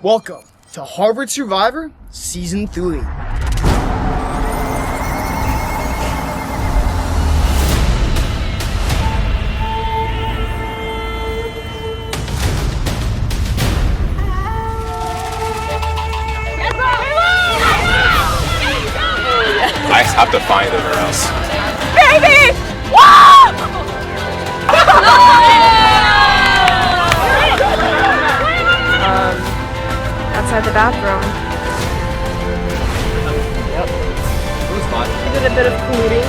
Welcome to Harvard Survivor Season 3. I have to find it or else. Baby! Whoa! Outside the bathroom. Yep. It was fun. We did a bit of colluding.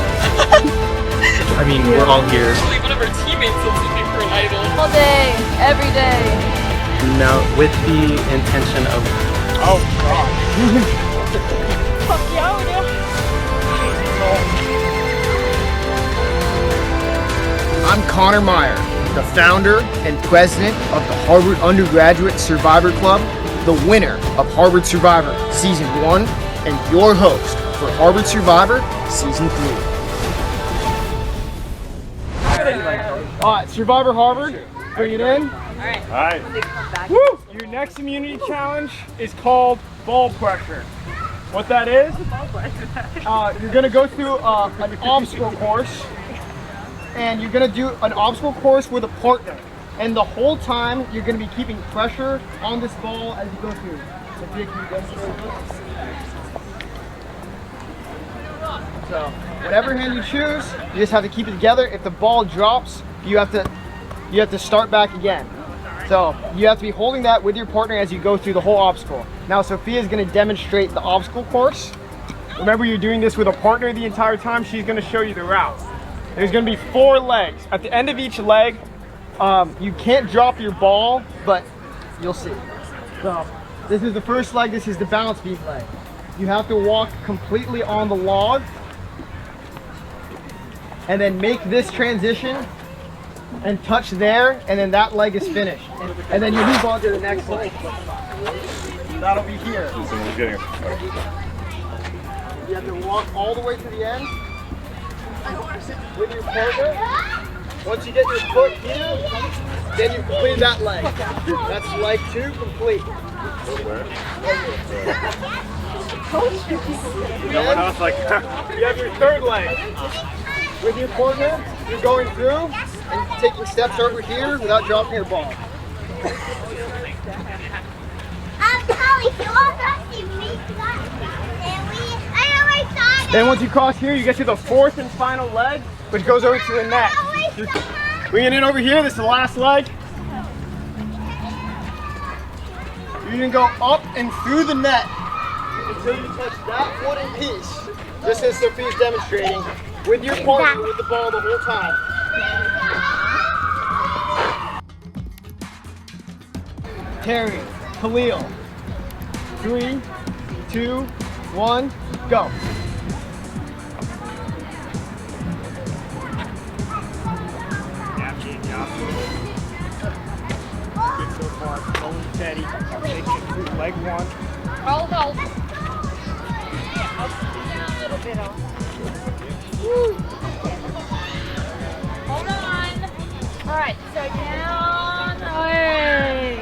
I mean, we're all here. Actually, one of our teammates was looking for an idol. All day, every day. No, with the intention of... Oh, God. Fuck yeah, we do. I'm Connor Meyer, the founder and president of the Harvard Undergraduate Survivor Club, the winner of Harvard Survivor Season 1, and your host for Harvard Survivor Season 3. Alright, Survivor Harvard, bring it in. Alright. Woo! Your next immunity challenge is called ball pressure. What that is, you're going to go through an obstacle course, and you're going to do an obstacle course with a partner. And the whole time, you're going to be keeping pressure on this ball as you go through. Sophia, can you demonstrate this? So, whatever hand you choose, you just have to keep it together. If the ball drops, you have to start back again. So, you have to be holding that with your partner as you go through the whole obstacle. Now, Sophia is going to demonstrate the obstacle course. Remember, you're doing this with a partner the entire time. She's going to show you the route. There's going to be 4 legs. At the end of each leg, you can't drop your ball, but you'll see. So, this is the first leg. This is the balance beam leg. You have to walk completely on the log and then make this transition and touch there, and then that leg is finished. And then you move on to the next leg. That'll be here. You have to walk all the way to the end with your partner. Once you get your foot here, then you complete that leg. That's leg 2 complete. No one else like You have your third leg. With your partner, you're going through and taking steps over here without dropping your ball. Then once you cross here, you get to the 4th and final leg, which goes over to the net. Bring it in over here, this is the last leg. You're gonna go up and through the net until you touch that wooden piece, just as Sophia's demonstrating, with your partner with the ball the whole time. Terry, Khalil, 3, 2, 1, go. Good so far. Hold steady. Take it through leg 1. Hold. Yeah, I'll put down a little bit of. Woo. Hold on. All right, so down. Hey.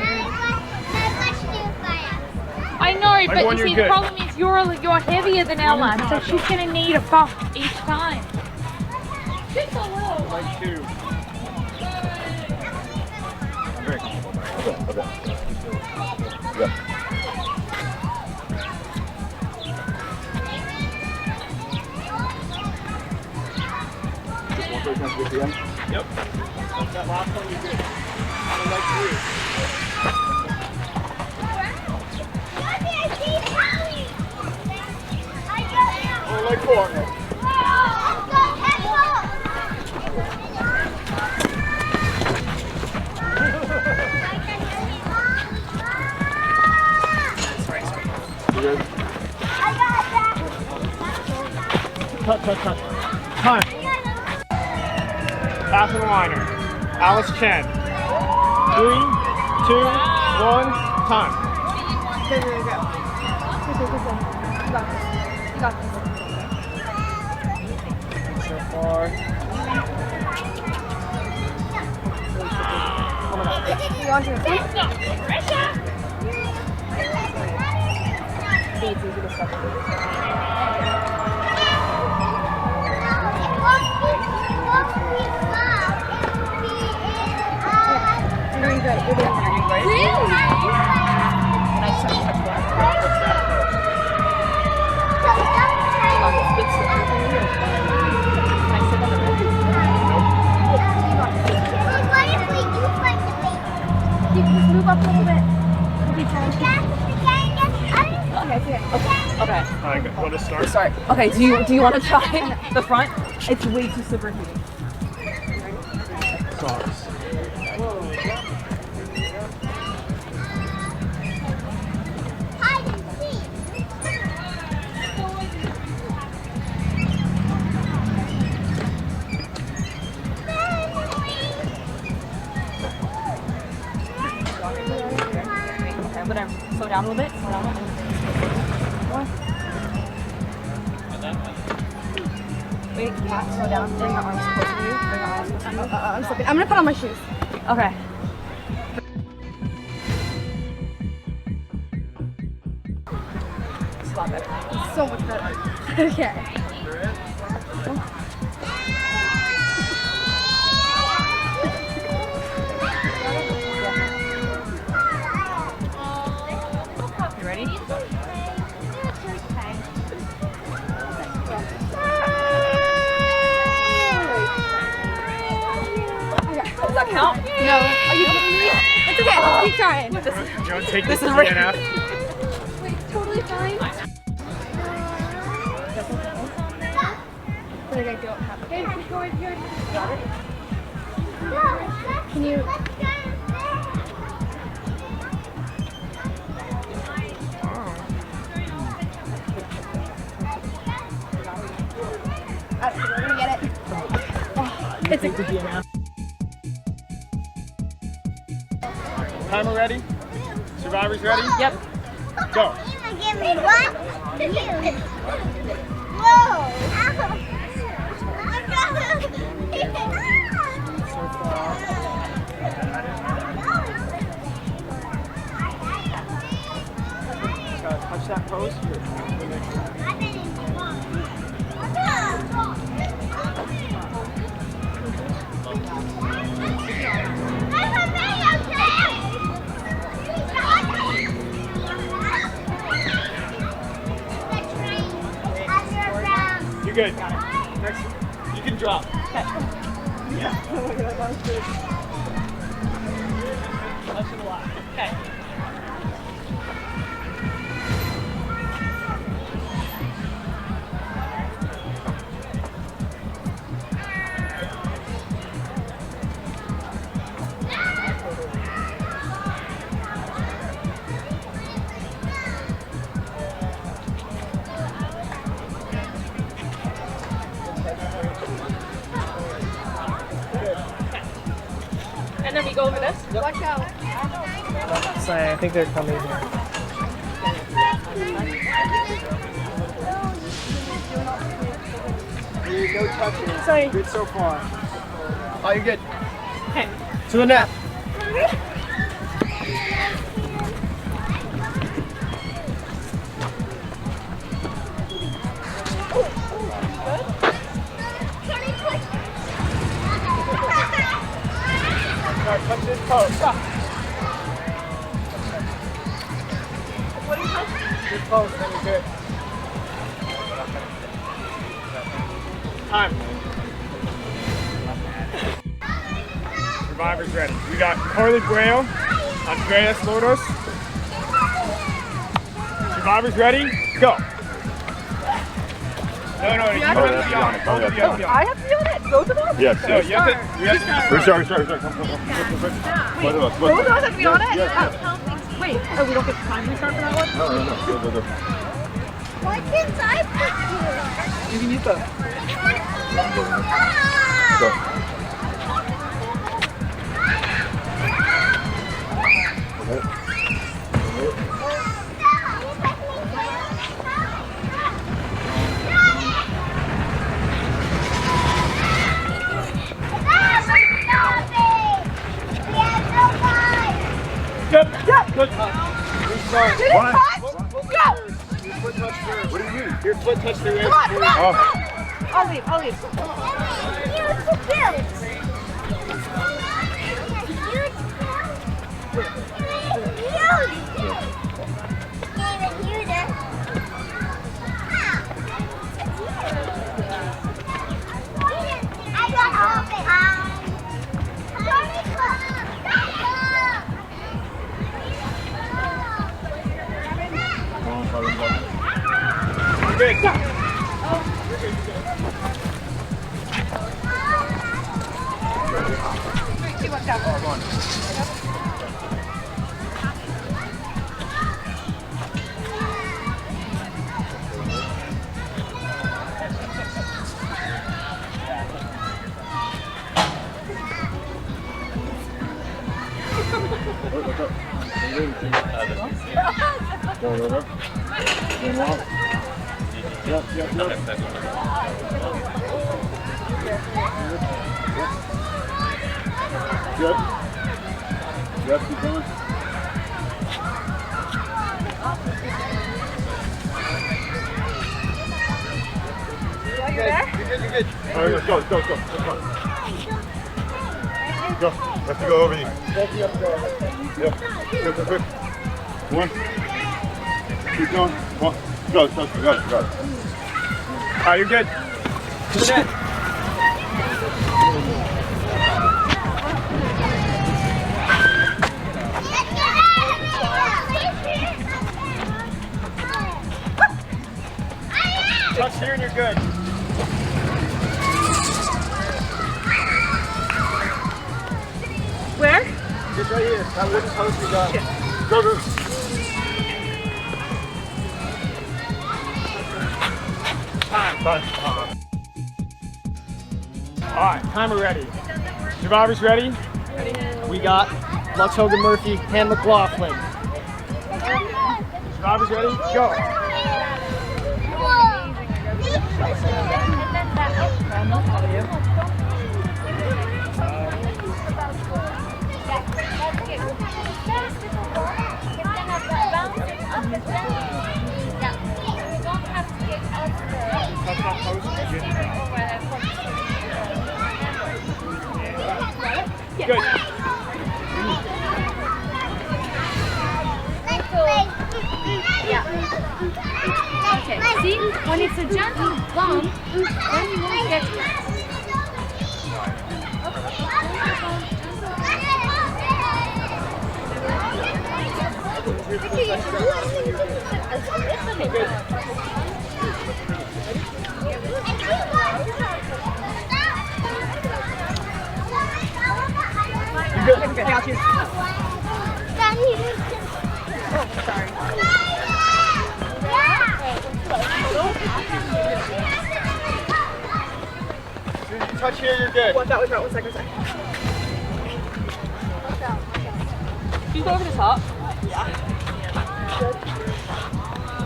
I know, but you see, the problem is you're heavier than Ella, so she's gonna need a bump each time. Just a little. Leg 2. Yep. That last one you did. On leg 3. On leg 4. Touch. Time. Pass and liner. Alice Chen. 3, 2, 1, time. Okay, there we go. You got this. So far. You want to it's easy to step You're doing good. You're doing great. Really? And I just have to touch one. It's everything you do. Can I sit on the bed? What if we do find the baby? You can just move up a little bit. Okay, All right, want to start? Sorry. Okay, do you want to try the front? It's way too slippery. Sauce. Okay, whatever. Slow down a little bit. Slow down a little bit. Wait, yeah, slow down. Bring your arms closer to you. Bring your arms closer to you. I'm slipping. I'm gonna put on my shoes. Okay. It's a lot better. It's so much better. Okay. You ready? Does that count? No. Are you kidding me? It's okay. Let's keep trying. Do you want to take This this is to right. DNF? Wait, totally fine. What did I do? Okay, go in here. Got it? Can you? We're gonna get it. Oh, it's a DNF. Timer ready? Survivors ready? Yep. Go. Give me one. Whoa. Touch that post. You're good. Next, you can drop. Yeah. Touch it a lot. Okay. And then we go over this. Watch out. Sorry, I think they're coming here. No touching. Sorry. Good so far. Oh, you're good. Okay. To the net. Touch this post. This post, then you're good. Time. Survivors ready. We got Carly Braille, Andreas Lodos. Survivors ready? Go. No, you have to be on it. Both of you have to be on it. I have to be on it. Both of us? Yes, No, you have to be Sorry. Come. Both of us have to be on it? Oh. Wait, we don't get time to start for that one? No. Why can't I put you? You can use the. Good. Good. Good. Go! foot touch first. What do you mean? Your foot touch the rim. I'll leave. Good. Good. Yep, keep going. You're good. All right, go. Go. Have to go over you. Yep. Quick. One. Keep going. One. Go. Got it. All right, you're good. To the net. Touch here and you're good. Where? Just right here. That wooden post we got. Go. Time. All right, timer ready. Survivors ready? We got Lux Hogan Murphy, Han McLaughlin. Survivors ready? Go. Good. Okay, see? When it's a gentle bump, then you won't get it. You're good. I got you. Sorry. Touch here, you're good. Watch out, one second. Can you go over the top? Yeah.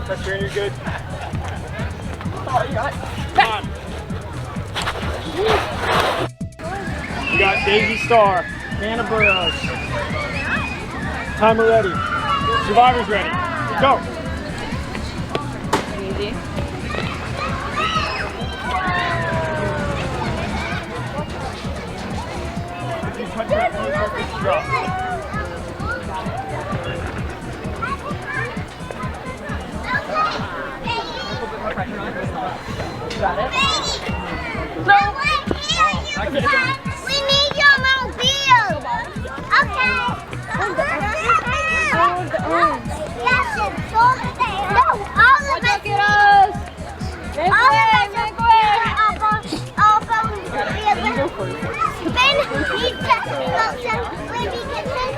Touch here and you're good. Oh, you got it. Come on. We got Daisy Starr, Hannah Burrows. Timer ready. Survivors ready. Go. Easy. Touch that drop. Got it? We need your mobile. Okay. Hold the arms. Yes, hold it there. No, all of it. All of it. Ben, he just goes to baby kitchen.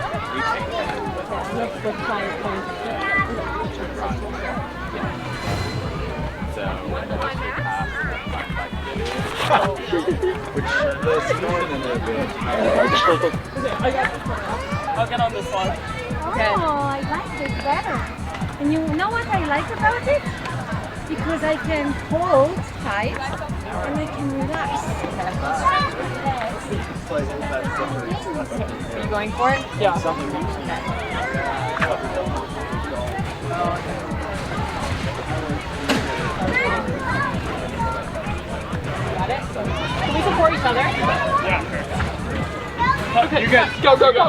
I'll get on this one. Oh, I like this better. And you know what I like about it? Because I can hold tight and I can relax. Are you going for it? Yeah. You're good. Go, go, go.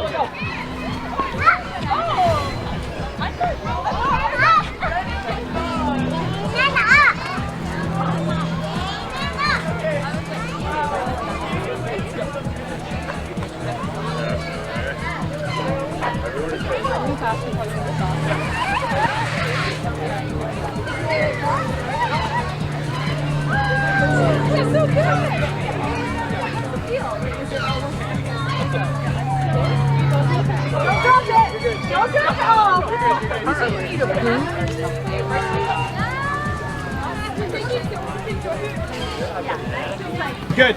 Good.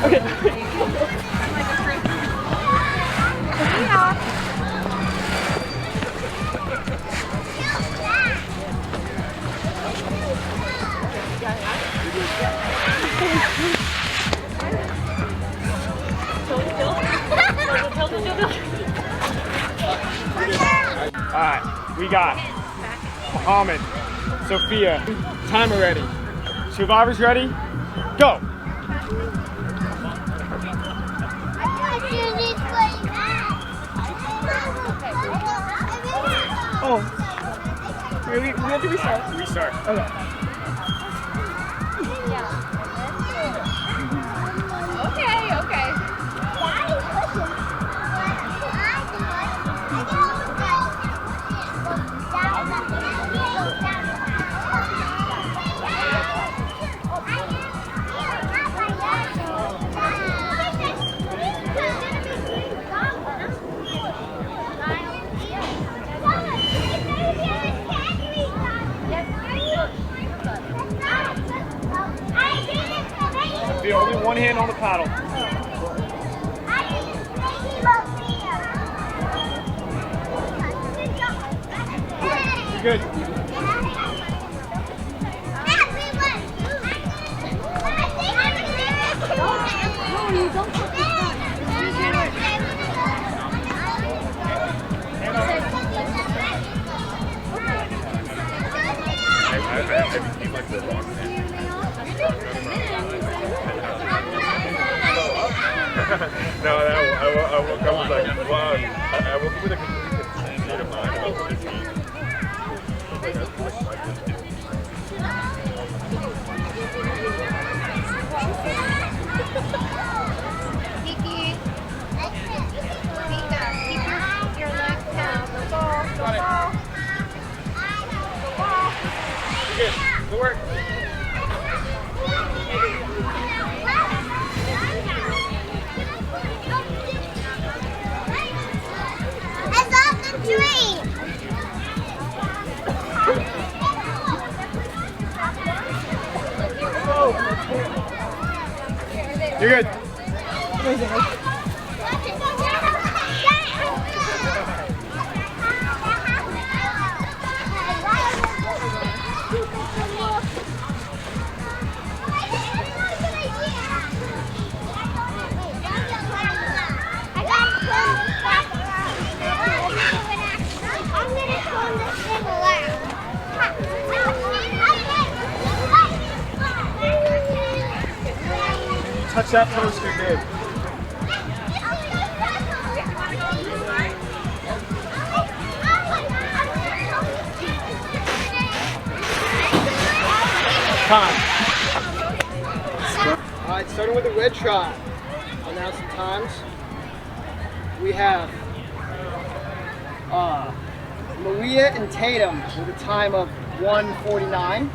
Okay. Alright, we got Muhammad, Sophia, timer ready. Survivors ready? Go! Oh. We have to restart. Restart. Okay. Be only one hand on the paddle. You're good. No, I woke up like, wow. I woke up with a complete state of mind about this game. Good. Good work. You're good. Touch that post, you're good. Time. All right, starting with the red tribe. I'll announce some times. We have Maria and Tatum with a time of 1:49.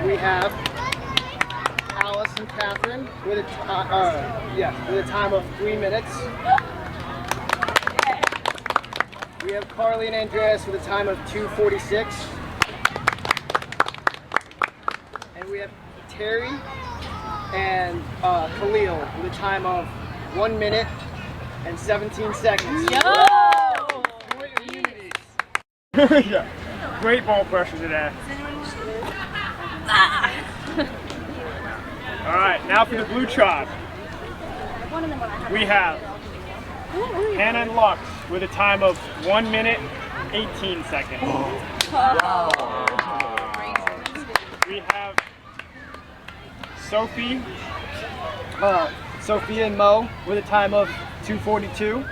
We have Alice and Catherine with a time of 3 minutes. We have Carly and Andreas with a time of 2:46. And we have Terry and Khalil with a time of 1 minute and 17 seconds. Yeah. Great ball pressure today. All right, now for the blue tribe. We have Hannah and Lux with a time of 1 minute, 18 seconds. We have Sophie, Sophia and Mo with a time of 2:42.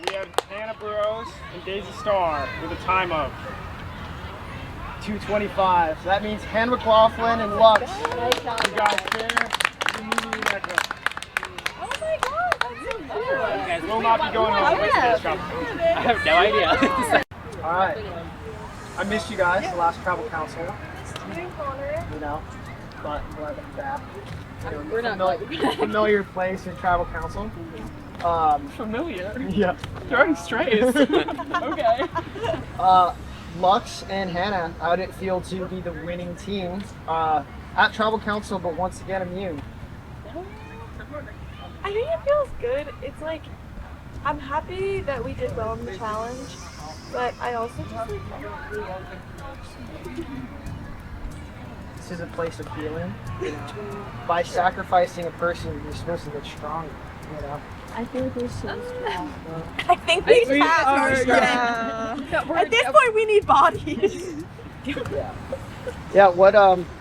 We have Hannah Burrows and Daisy Starr with a time of 2:25. So that means Hannah McLaughlin and Lux. you guys fair. Oh my god, that's so cool. You guys will not be going home with this competition. I have no idea. All right. I missed you guys, the last travel council. You know, but I'm glad that you're back. We're not familiar place in travel council. Familiar. Yeah. Throwing strays. Okay. Lux and Hannah, how did it feel to be the winning team at travel council, but once again immune? I think it feels good. It's like, I'm happy that we did well in the challenge, but I also just like, This is a place of healing. You know, by sacrificing a person, you're supposed to get stronger. You know. I feel like we're so strong. I think we are, yeah. At this point, we need bodies. Yeah. What?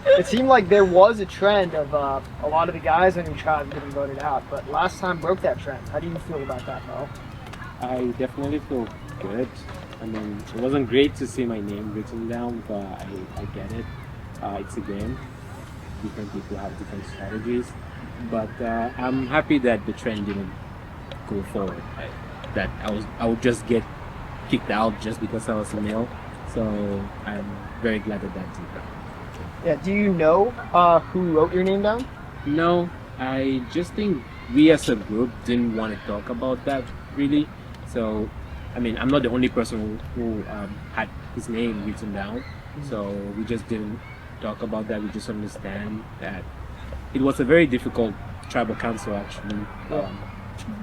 It seemed like there was a trend of a lot of the guys on your tribe getting voted out, but last time broke that trend. How do you feel about that, Mo? I definitely feel good. I mean, it wasn't great to see my name written down, but I get it. It's a game. Different people have different strategies, but I'm happy that the trend didn't go forward. That I would just get kicked out just because I was a male. So I'm very glad that that did happen. Yeah. Do you know who wrote your name down? No, I just think we as a group didn't want to talk about that really. So, I mean, I'm not the only person who had his name written down. So we just didn't talk about that. We just understand that it was a very difficult tribal council actually.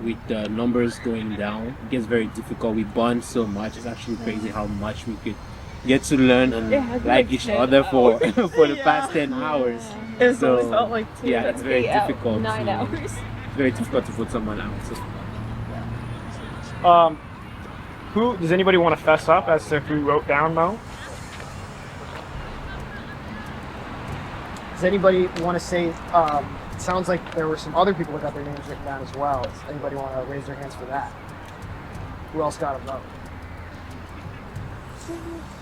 With the numbers going down, it gets very difficult. We bond so much. It's actually crazy how much we could get to learn and like each other for the past 10 hours. It So, only felt like 2. yeah, it's very difficult. 9 hours. It's very difficult to put someone out. So, Who does anybody want to fess up as to who wrote down Mo? Does anybody want to say? It sounds like there were some other people that got their names written down as well. Does anybody want to raise their hands for that? Who else got a vote?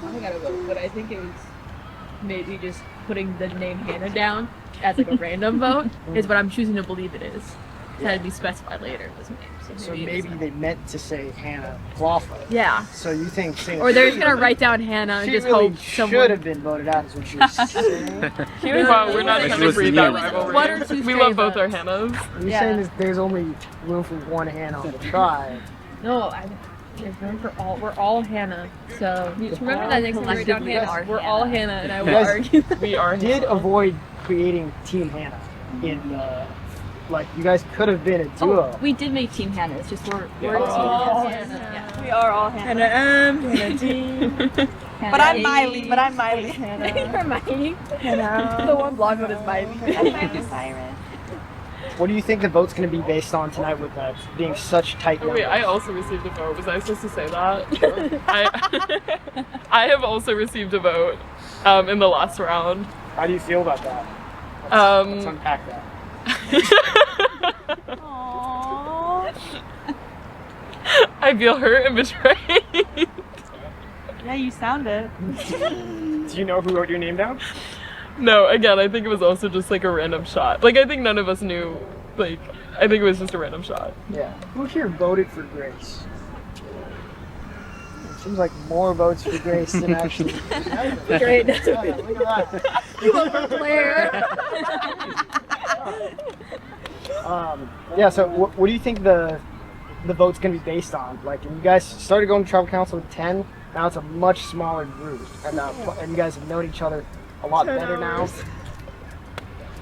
I got a vote, but I think it was maybe just putting the name Hannah down as like a random vote is what I'm choosing to believe it is. It had to be specified later in this name. So maybe they meant to say Hannah McLaughlin. Yeah. So you think saying Or they're just gonna write down Hannah and she just really hope someone. should have been voted out, is what you're saying. Well, we're not Like trying she to was breed new. that rivalry. One or two We love stray both our votes. Hannahs. You're saying there's only room for one Hannah on the tribe. No, there's room for all. We're all Hannah. So just remember that next time you write down collectively, Hannah. We're all Hannah, and I will Yes. argue. We are Did avoid creating Team Hannah in like you guys could have been a duo. We did make Team Hannah. It's just we're a team. all Yeah. We are all Hannah. Hannah team. But I'm Miley. You're Miley. The one blonde one is Miley. I'm Miley Cyrus. What do you think the vote's going to be based on tonight with being such tight numbers? Wait, I also received a vote. Was I supposed to say that? I have also received a vote in the last round. How do you feel about that? Let's unpack that. I feel hurt and betrayed. Yeah, you sound it. Do you know who wrote your name down? No, again, I think it was also just like a random shot. Like, I think none of us knew. Like, I think it was just a random shot. Yeah. Who here voted for Grace? It seems like more votes for Grace than actually. Great. Look at that. You vote for Claire. Yeah. So, what do you think the vote's gonna be based on? Like, and you guys started going to tribal council with 10. Now it's a much smaller group, and you guys have known each other a lot better now.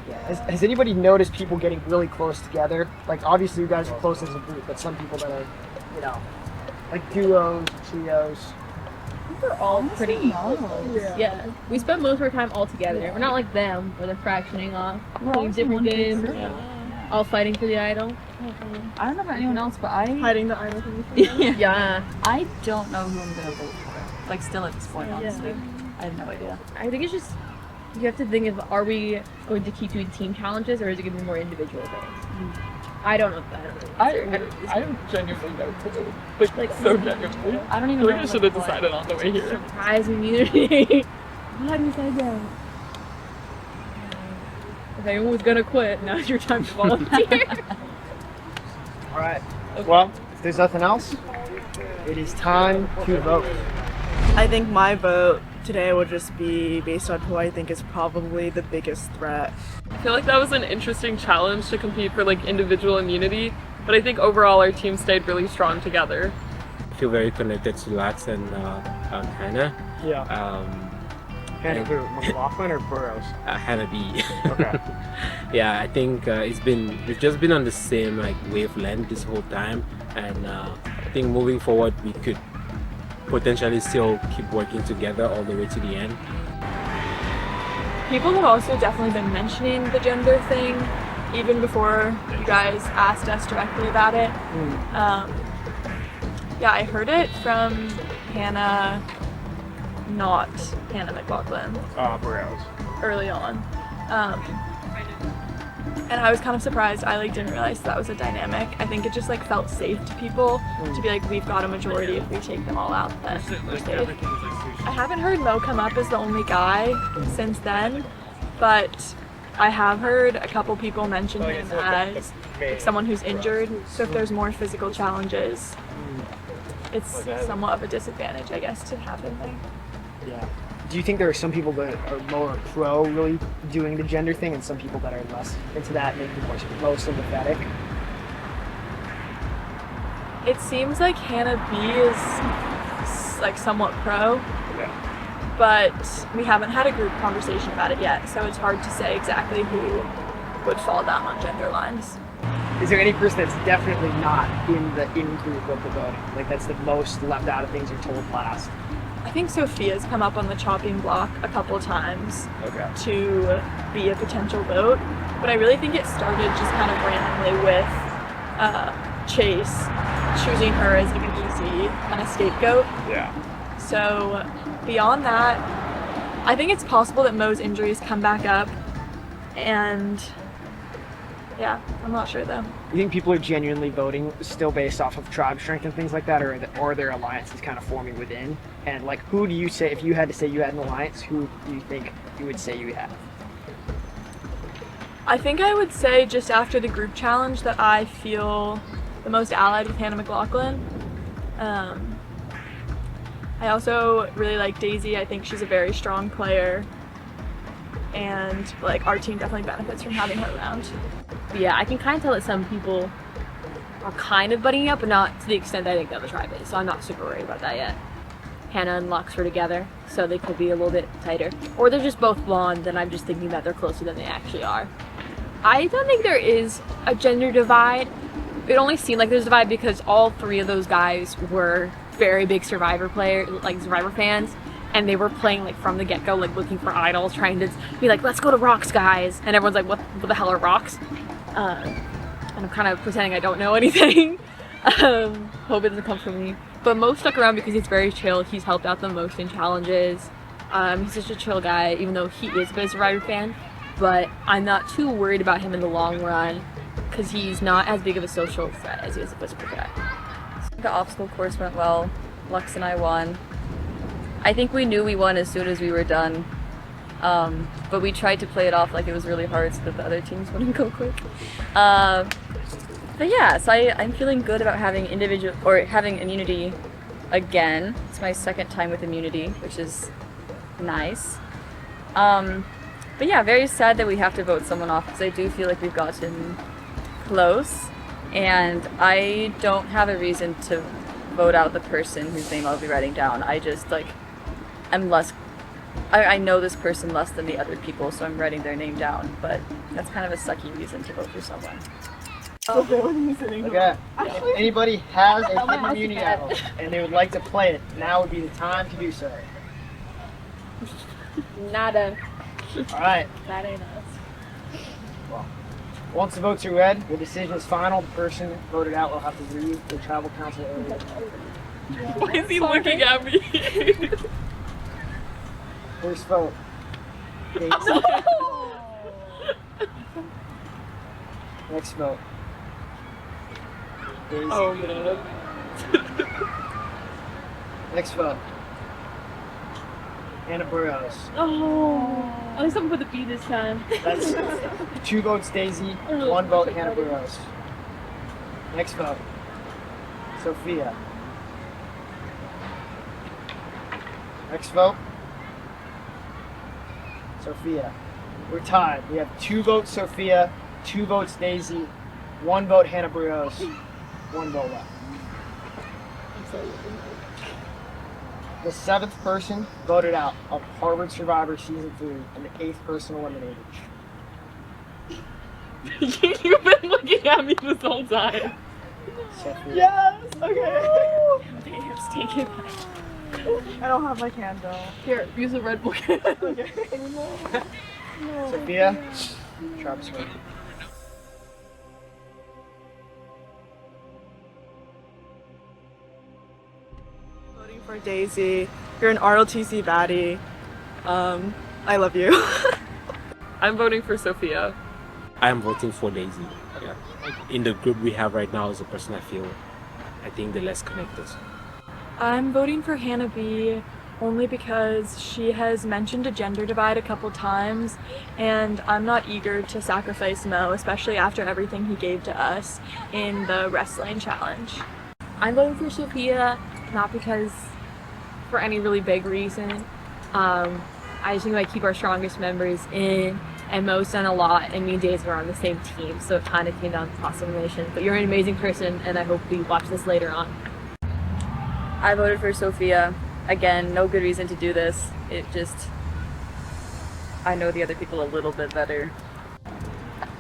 Yeah. Has anybody noticed people getting really close together? Like, obviously you guys are close as a group, but some people that are, you know, like duos, trios. We're all pretty equal. Yeah. We spend most of our time all together. We're not like them, where they're fractioning off. We're playing different games. All fighting for the idol. I don't know about anyone else, but Hiding the idol from Yeah. I don't know who I'm gonna vote for. Like, still at this point, honestly. I have no idea. I think it's just you have to think of, are we going to keep doing team challenges, or is it going to be more individual things? I don't know that. I don't genuinely know. Like so genuinely. I don't even I know. think I should have decided on the way here. Surprise immunity. How do you say that? If anyone was gonna quit, now's your time to volunteer. All right. Well, if there's nothing else, it is time to vote. I think my vote today will just be based on who I think is probably the biggest threat. I feel like that was an interesting challenge to compete for like individual immunity, but I think overall our team stayed really strong together. I feel very connected to Lux and Hannah. Yeah. Hannah who? McLaughlin or Burrows? Hannah B. Okay. Yeah, I think we've just been on the same like wavelength this whole time, and I think moving forward we could potentially still keep working together all the way to the end. People have also definitely been mentioning the gender thing even before you guys asked us directly about it. Yeah, I heard it from Hannah, not Hannah McLaughlin. Burrows. Early on. And I was kind of surprised. I like didn't realize that was a dynamic. I think it just like felt safe to people to be like, we've got a majority. If we take them all out, then we're safe. I haven't heard Mo come up as the only guy since then, but I have heard a couple people mention him as like, someone who's injured. So if there's more physical challenges, it's somewhat of a disadvantage, I guess, to have him there. Yeah. Do you think there are some people that are more pro really doing the gender thing and some people that are less into that, maybe more sympathetic? It seems like Hannah B is like somewhat pro, but we haven't had a group conversation about it yet, so it's hard to say exactly who would fall down on gender lines. Is there any person that's definitely not in the in-group of the voting? Like that's the most left out of things you're told last? I think Sophia's come up on the chopping block a couple times to be a potential vote, but I really think it started just kind of randomly with Chase choosing her as like an easy kind of scapegoat. Yeah. So beyond that, I think it's possible that Mo's injuries come back up, and yeah, I'm not sure though. You think people are genuinely voting still based off of tribe strength and things like that, or are there alliances kind of forming within? And like, who do you say, if you had to say you had an alliance, who do you think you would say you had? I think I would say just after the group challenge that I feel the most allied with Hannah McLaughlin. I also really like Daisy. I think she's a very strong player, and like our team definitely benefits from having her around. But yeah, I can kind of tell that some people are kind of butting up, but not to the extent that I think the other tribe is, so I'm not super worried about that yet. Hannah and Lux were together, so they could be a little bit tighter. Or they're just both blonde, and I'm just thinking that they're closer than they actually are. I don't think there is a gender divide. It only seemed like there's a divide because all three of those guys were very big Survivor Survivor fans, and they were playing like from the get-go, like looking for idols, trying to be like, let's go to Rocks, guys. And everyone's like, what the hell are Rocks? And I'm kind of pretending I don't know anything. Hope it doesn't come from me. But Mo stuck around because he's very chill. He's helped out the most in challenges. He's such a chill guy, even though he is a big Survivor fan. But I'm not too worried about him in the long run because he's not as big of a social threat as he is a physical threat. The obstacle course went well. Lux and I won. I think we knew we won as soon as we were done. But we tried to play it off like it was really hard so that the other teams wouldn't go quick. But yeah, so I'm feeling good about having having immunity again. It's my second time with immunity, which is nice. But yeah, very sad that we have to vote someone off because I do feel like we've gotten close, and I don't have a reason to vote out the person whose name I'll be writing down. I just like I'm less. I know this person less than the other people, so I'm writing their name down. But that's kind of a sucky reason to vote for someone. Okay. If anybody has a hidden immunity idol and they would like to play it, now would be the time to do so. Nada. Alright. That ain't us. Well, once the votes are read, the decision is final. The person voted out will have to leave the tribal council area. Why is he looking at me? First vote. Daisy. Next vote. Daisy. Oh man. Next vote. Hannah Burrows. Oh. At least I'm with a B this time. That's 2 votes Daisy, 1 vote Hannah Burrows. Next vote. Sophia. Next vote. Sophia. We're tied. We have 2 votes Sophia, 2 votes Daisy, 1 vote Hannah Burrows, 1 vote left. The 7th person voted out of Harvard Survivor Season 3 and the 8th person eliminated. You've been looking at me this whole time. Sophia. Yes. Okay. Damn, take it. I don't have my candle. Here, use a Red Bull. Sophia. Travis voted. Voting for Daisy. You're an RLTC baddie. I love you. I'm voting for Sophia. I'm voting for Daisy. Yeah. In the group we have right now is the person I think the less connected. I'm voting for Hannah B only because she has mentioned a gender divide a couple times, and I'm not eager to sacrifice Mo, especially after everything he gave to us in the wrestling challenge. I'm voting for Sophia, not because for any really big reason. I just think I keep our strongest members in, and Mo's done a lot, and me and Daisy are on the same team, so it kind of came down to toss elimination. But you're an amazing person, and I hope we watch this later on. I voted for Sophia. Again, no good reason to do this. It just, I know the other people a little bit better.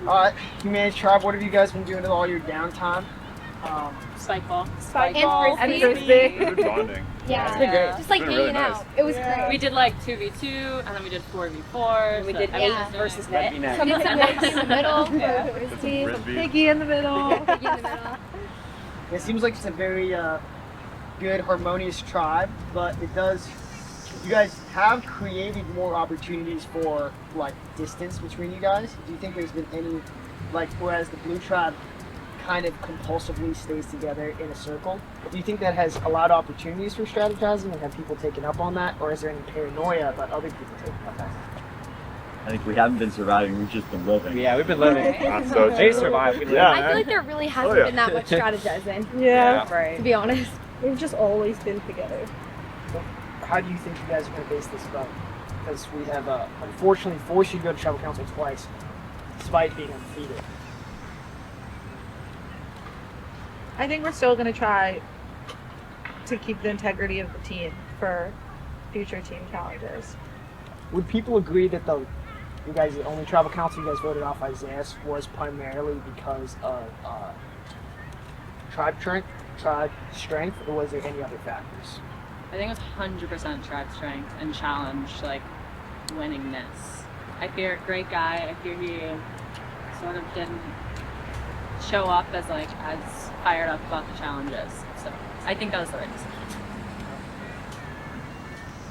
Alright, Humanity Tribe, what have you guys been doing with all your downtime? Spike ball. And frisbee. Good bonding. Yeah. It's been great. Just like It's been hanging really nice. out. It was great. We did like 2v2, and then we did 4v4. We did Yeah. versus net. We did some piggy in the middle. Frisbee. Frisbee. Piggy in the middle. Piggy in the middle. It seems like it's a very good, harmonious tribe, but it does. You guys have created more opportunities for like distance between you guys. Do you think there's been any, like, whereas the blue tribe kind of compulsively stays together in a circle, do you think that has allowed opportunities for strategizing and have people taken up on that, or is there any paranoia about other people taking up on that? I think we haven't been surviving, we've just been living. Yeah, we've been living. That's so They true. survived. We lived. Yeah, I feel man. like there really hasn't yeah. been that much strategizing, Yeah. Right. to be honest. We've just always been together. How do you think you guys are going to base this vote? Because we have unfortunately forced you to go to tribal council twice, despite being undefeated. I think we're still going to try to keep the integrity of the team for future team challenges. Would people agree that you guys, the only tribal council you guys voted off Isaiah was primarily because of tribe strength, or was there any other factors? I think it was 100% tribe strength and challenge, like, winningness. I fear, great guy, I fear he sort of didn't show up as fired up about the challenges. So I think that was the right decision.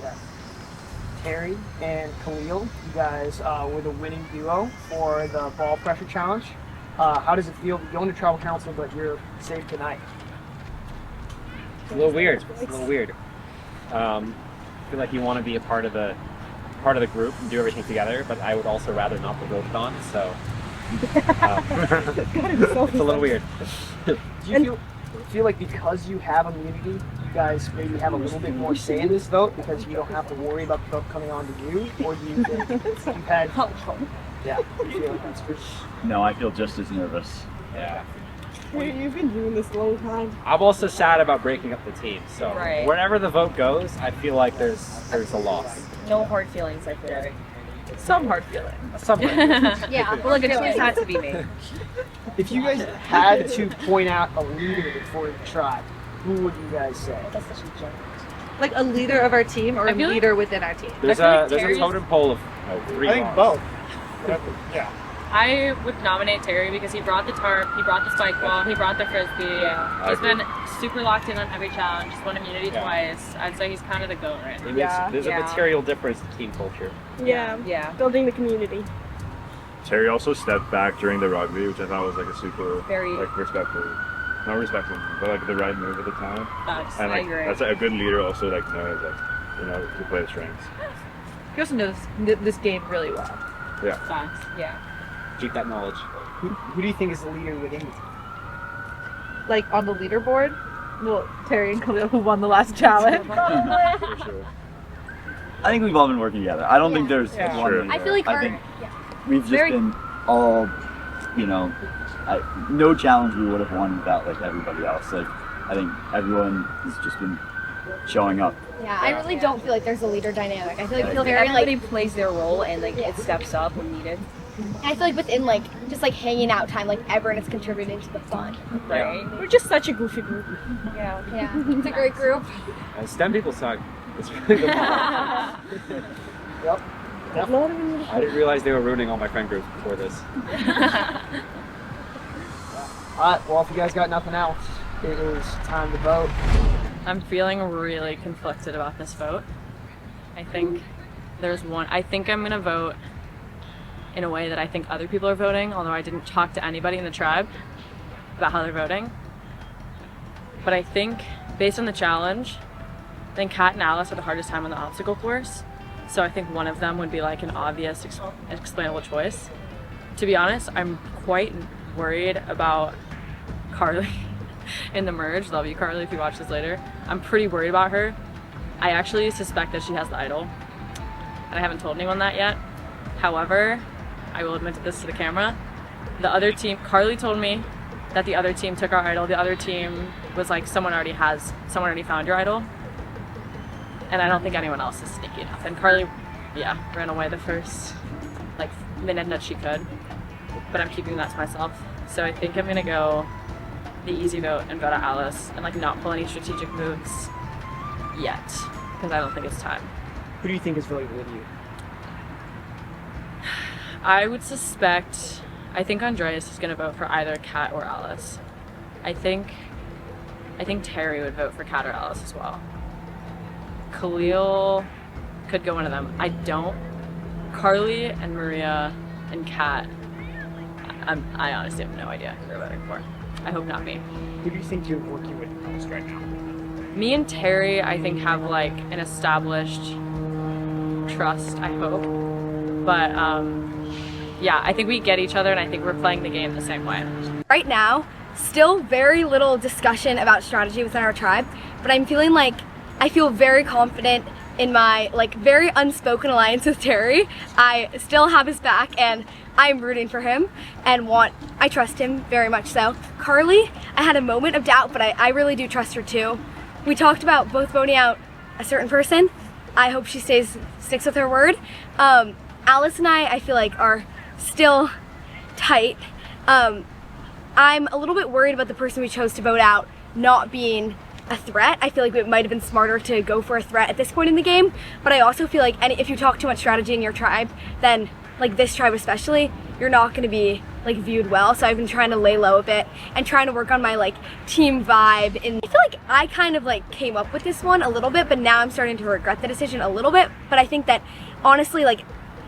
Yeah. Terry and Khalil, you guys were the winning duo for the ball pressure challenge. How does it feel going to tribal council, but you're safe tonight? It's a little weird. It's a little weird. I feel like you want to be a part of the group and do everything together, but I would also rather not be voted on. So it's a little weird. Do you feel like because you have immunity, you guys maybe have a little bit more say in this vote because you don't have to worry about the vote coming on to you, or do you think you've had? Yeah, you feel like that's true. No, I feel just as nervous. Yeah. You've been doing this a long time. I'm also sad about breaking up the team. So Right. wherever the vote goes, I feel like there's a loss. No hard feelings, I feel like. Some hard feelings. Somewhere. Yeah. Well, look, a choice had to be made. If you guys had to point out a leader for the tribe, who would you guys say? That's such a joke. Like a leader of our team or I a feel like- leader within our team? There's I feel a like there's a Terry's- totem pole of 3 I think bars. both. Yeah. I would nominate Terry because he brought the tarp, he brought the spike ball, he brought the frisbee. Yeah, He's been super locked in on every challenge. He's won immunity twice. I'd say he's kind of the GOAT right now. There's a material difference to team culture. Yeah. Building the community. Terry also stepped back during the rugby, which I thought was like a super Very- like respectful, not respectful, but like the right move at the time. Facts, And I like agree. that's like, a good leader also like knows like to play his strengths. He also knows this game really well. Yeah. Facts. Yeah. Keep that knowledge. Who do you think is the leader within the team? Like on the leaderboard, well, Terry and Khalil, who won the last challenge. For sure. I think we've all been working together. I don't think there's Yeah. one Sure. leader. I feel like I think yeah. we've just Very- been all, no challenge we would have won without like everybody else. Like I think everyone has just been showing up. Yeah, I really don't feel like there's a leader dynamic. I feel like Feel very Everybody like plays their role and like it steps up when needed. I feel like within like just like hanging out time, like everyone is contributing to the fun. Right. We're just such a goofy group. Yeah. Yeah, it's a great group. STEM people suck. It's really good. Yep. I didn't realize they were ruining all my friend groups before this. Alright, well if you guys got nothing else, it is time to vote. I'm feeling really conflicted about this vote. I think I think I'm gonna vote in a way that I think other people are voting, although I didn't talk to anybody in the tribe about how they're voting. But I think, based on the challenge, I think Kat and Alice had the hardest time on the obstacle course. So I think one of them would be like an obvious explainable choice. To be honest, I'm quite worried about Carly in the merge. Love you, Carly, if you watch this later. I'm pretty worried about her. I actually suspect that she has the idol, and I haven't told anyone that yet. However, I will admit this to the camera. The other team, Carly told me that the other team took our idol. The other team was like, someone already found your idol. And I don't think anyone else is sneaky enough. And Carly, ran away the first minute that she could. But I'm keeping that to myself. So I think I'm gonna go the easy vote and vote out Alice and not pull any strategic moves yet, because I don't think it's time. Who do you think is voting with you? I would suspect, I think Andreas is gonna vote for either Kat or Alice. I think Terry would vote for Kat or Alice as well. Khalil could go one of them. I don't. Carly and Maria and Kat, I honestly have no idea who they're voting for. I hope not me. Who do you think you're working with the most right now? Me and Terry, I think, have an established trust, I hope. But I think we get each other and I think we're playing the game the same way. Right now, still very little discussion about strategy within our tribe, but I'm feeling like I feel very confident in my very unspoken alliance with Terry. I still have his back and I'm rooting for him and I trust him very much so. Carly, I had a moment of doubt, but I really do trust her too. We talked about both voting out a certain person. I hope she sticks with her word. Alice and I feel like are still tight. I'm a little bit worried about the person we chose to vote out not being a threat. I feel like it might have been smarter to go for a threat at this point in the game, but I also feel like if you talk too much strategy in your tribe, then this tribe especially, you're not going to be viewed well. So I've been trying to lay low a bit and trying to work on my team vibe, and I feel like I kind of came up with this one a little bit, but now I'm starting to regret the decision a little bit. But I think that honestly,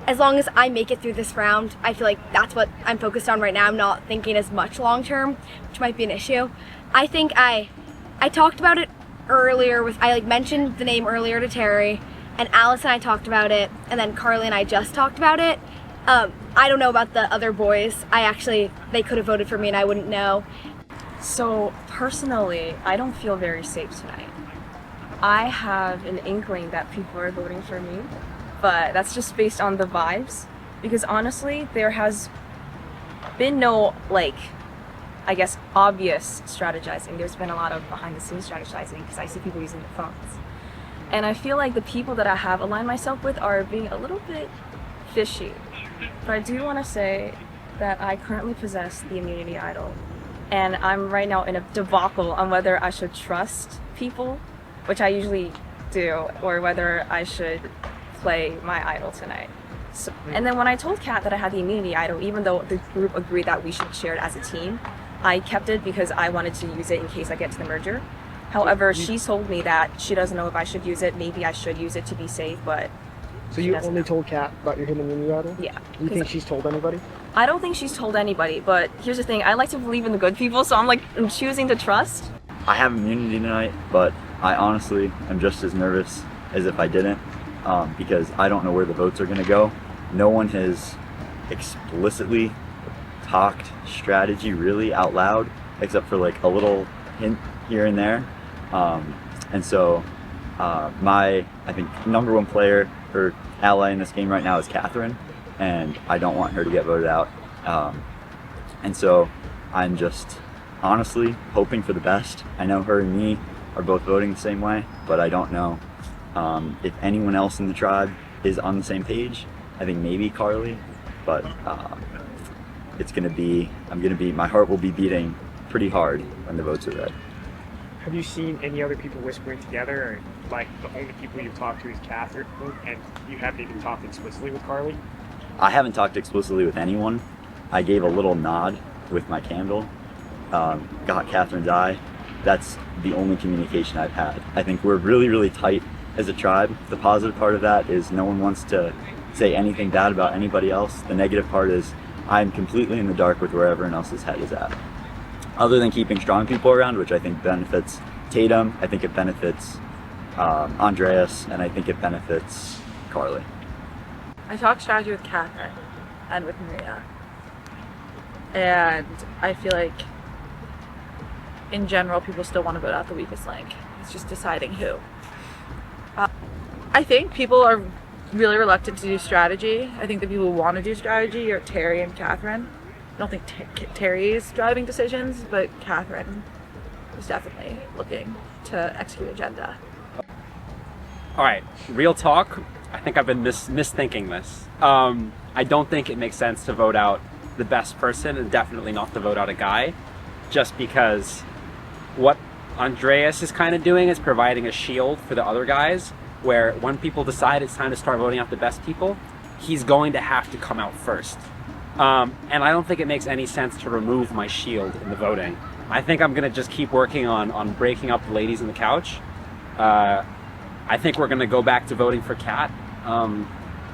as long as I make it through this round, I feel like that's what I'm focused on right now. I'm not thinking as much long term, which might be an issue. I think I talked about it earlier I mentioned the name earlier to Terry, and Alice and I talked about it, and then Carly and I just talked about it. I don't know about the other boys. They could have voted for me and I wouldn't know. So personally, I don't feel very safe tonight. I have an inkling that people are voting for me, but that's just based on the vibes, because honestly, there has been no I guess obvious strategizing. There's been a lot of behind the scenes strategizing because I see people using their phones. And I feel like the people that I have aligned myself with are being a little bit fishy. But I do want to say that I currently possess the immunity idol, and I'm right now in a debacle on whether I should trust people, which I usually do, or whether I should play my idol tonight. So, and then when I told Kat that I had the immunity item, even though the group agreed that we should share it as a team, I kept it because I wanted to use it in case I get to the merger. However, she told me that she doesn't know if I should use it. Maybe I should use it to be safe, but So you only told Kat about your hidden immunity item? Yeah. You think she's told anybody? I don't think she's told anybody, but here's the thing. I like to believe in the good people, so I'm choosing to trust. I have immunity tonight, but I honestly am just as nervous as if I didn't, because I don't know where the votes are going to go. No one has explicitly talked strategy really out loud, except for like a little hint here and there. And so my, I think, #1 player or ally in this game right now is Catherine, and I don't want her to get voted out. And so I'm just honestly hoping for the best. I know her and me are both voting the same way, but I don't know if anyone else in the tribe is on the same page. I think maybe Carly, but it's gonna be, my heart will be beating pretty hard when the votes are read. Have you seen any other people whispering together, or like the only people you've talked to is Catherine, and you haven't even talked explicitly with Carly? I haven't talked explicitly with anyone. I gave a little nod with my candle, got Catherine's eye. That's the only communication I've had. I think we're really, really tight as a tribe. The positive part of that is no one wants to say anything bad about anybody else. The negative part is I'm completely in the dark with where everyone else's head is at. Other than keeping strong people around, which I think benefits Tatum, I think it benefits Andreas, and I think it benefits Carly. I talked strategy with Catherine and with Maria, and I feel like in general people still want to vote out the weakest link. It's just deciding who. I think people are really reluctant to do strategy. I think the people who want to do strategy are Terry and Catherine. I don't think Terry is driving decisions, but Catherine is definitely looking to execute agenda. All right, real talk. I think I've been misthinking this. I don't think it makes sense to vote out the best person, and definitely not to vote out a guy, just because what Andreas is kind of doing is providing a shield for the other guys, where when people decide it's time to start voting out the best people, he's going to have to come out first. And I don't think it makes any sense to remove my shield in the voting. I think I'm gonna just keep working on breaking up the ladies on the couch. I think we're gonna go back to voting for Kat,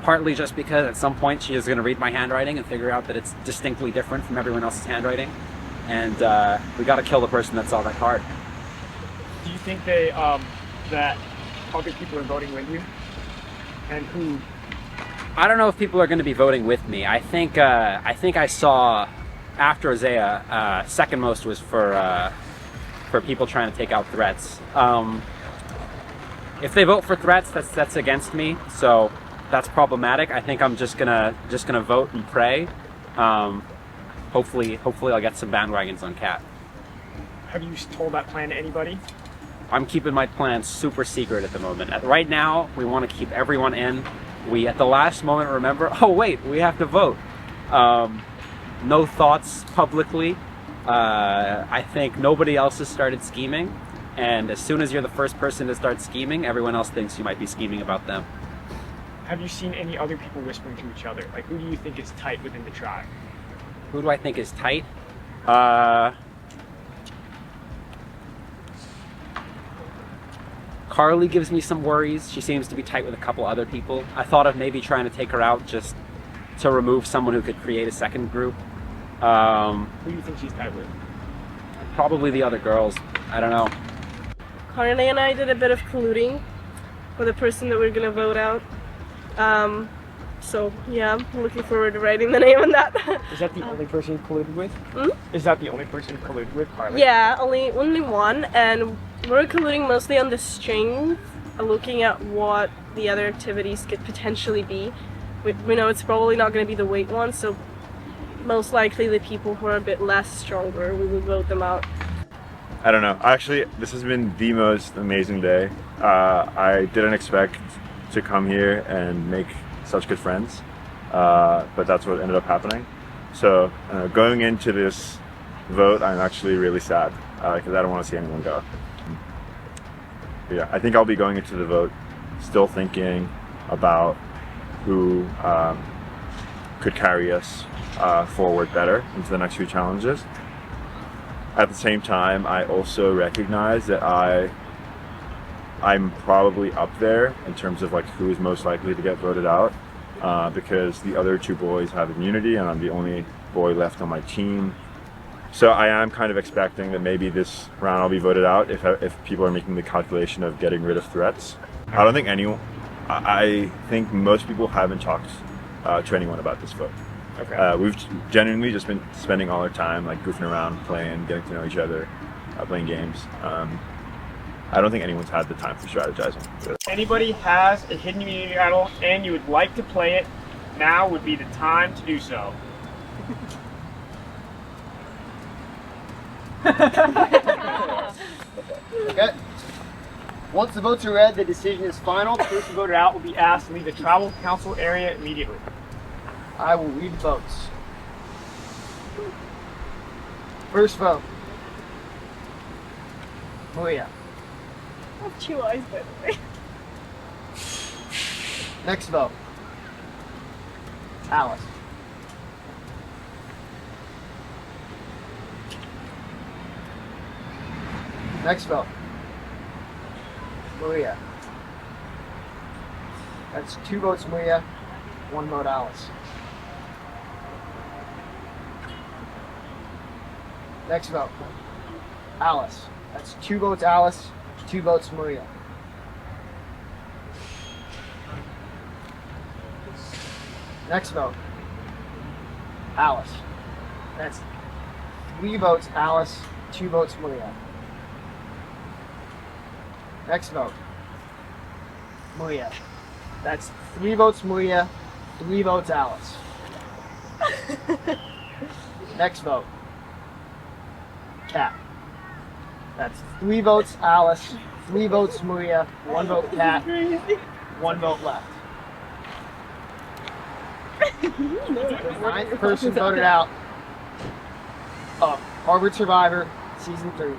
partly just because at some point she is gonna read my handwriting and figure out that it's distinctly different from everyone else's handwriting. And we gotta kill the person that saw that card. Do you think that other people are voting with you? And who? I don't know if people are going to be voting with me. I think I saw after Isaiah, second most was for people trying to take out threats. If they vote for threats, that's against me, so that's problematic. I think I'm just gonna vote and pray. Hopefully I'll get some bandwagons on Kat. Have you told that plan to anybody? I'm keeping my plan super secret at the moment. Right now, we want to keep everyone in. We, at the last moment, remember, oh wait, we have to vote. No thoughts publicly. I think nobody else has started scheming. And as soon as you're the first person to start scheming, everyone else thinks you might be scheming about them. Have you seen any other people whispering to each other? Like, who do you think is tight within the tribe? Who do I think is tight? Carly gives me some worries. She seems to be tight with a couple other people. I thought of maybe trying to take her out just to remove someone who could create a second group. Who do you think she's tight with? Probably the other girls. I don't know. Carly and I did a bit of colluding for the person that we're gonna vote out. So yeah, I'm looking forward to writing the name on that. Is that the only person you colluded with? Hmm? Is that the only person you colluded with, Carly? Yeah, only one, and we're colluding mostly on the strength, looking at what the other activities could potentially be. We know it's probably not going to be the weight one, so most likely the people who are a bit less stronger, we will vote them out. I don't know. Actually, this has been the most amazing day. I didn't expect to come here and make such good friends, but that's what ended up happening. So going into this vote, I'm actually really sad because I don't want to see anyone go. But yeah, I think I'll be going into the vote still thinking about who could carry us forward better into the next few challenges. At the same time, I also recognize that I'm probably up there in terms of like who is most likely to get voted out, because the other two boys have immunity and I'm the only boy left on my team. So I am kind of expecting that maybe this round I'll be voted out if people are making the calculation of getting rid of threats. I don't think anyone, I think most people haven't talked to anyone about this vote. Okay. We've genuinely just been spending all our time like goofing around, playing, getting to know each other, playing games. I don't think anyone's had the time for strategizing. If anybody has a hidden immunity idol and you would like to play it, now would be the time to do so. Okay. Once the votes are read, the decision is final. The person voted out will be asked to leave the tribal council area immediately. I will read the votes. First vote. Maria. I have 2 eyes, by the way. Next vote. Alice. Next vote. Maria. That's 2 votes Maria, 1 vote Alice. Next vote. Alice. That's 2 votes Alice, 2 votes Maria. Next vote. Alice. That's 3 votes Alice, 2 votes Maria. Next vote. Maria. That's 3 votes Maria, 3 votes Alice. Next vote. Kat. That's 3 votes Alice, 3 votes Maria, 1 vote Kat, 1 vote left. The 9th person voted out of Harvard Survivor Season 3.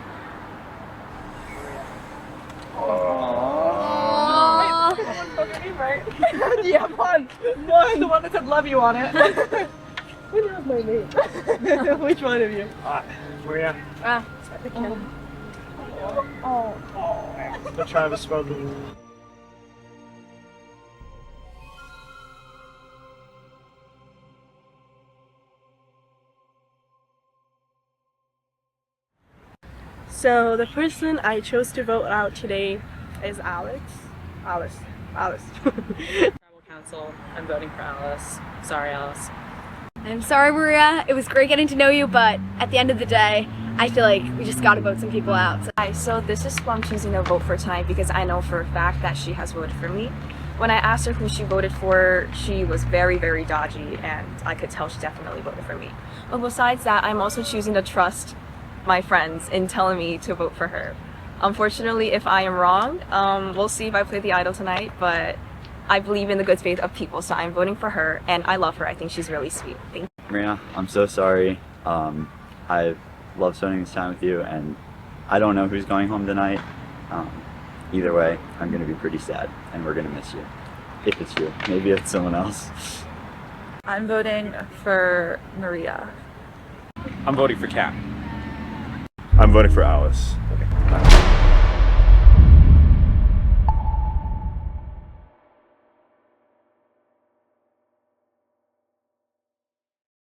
Yeah, one. The one that said love you on it. Who knows my name? Which one of you? Maria. The kid. The Travis spoken. So the person I chose to vote out today is Alex. Alice. Tribal council. I'm voting for Alice. Sorry, Alice. I'm sorry, Maria. It was great getting to know you, but at the end of the day, I feel like we just gotta vote some people out. Hi, so this is who I'm choosing to vote for tonight because I know for a fact that she has voted for me. When I asked her who she voted for, she was very, very dodgy, and I could tell she definitely voted for me. But besides that, I'm also choosing to trust my friends in telling me to vote for her. Unfortunately, if I am wrong, we'll see if I play the idol tonight, but I believe in the good faith of people, so I'm voting for her, and I love her. I think she's really sweet. Thank you. Marina, I'm so sorry. I love spending this time with you, and I don't know who's going home tonight. Either way, I'm going to be pretty sad, and we're going to miss you. If it's you. Maybe it's someone else. I'm voting for Maria. I'm voting for Kat. I'm voting for Alice. Okay.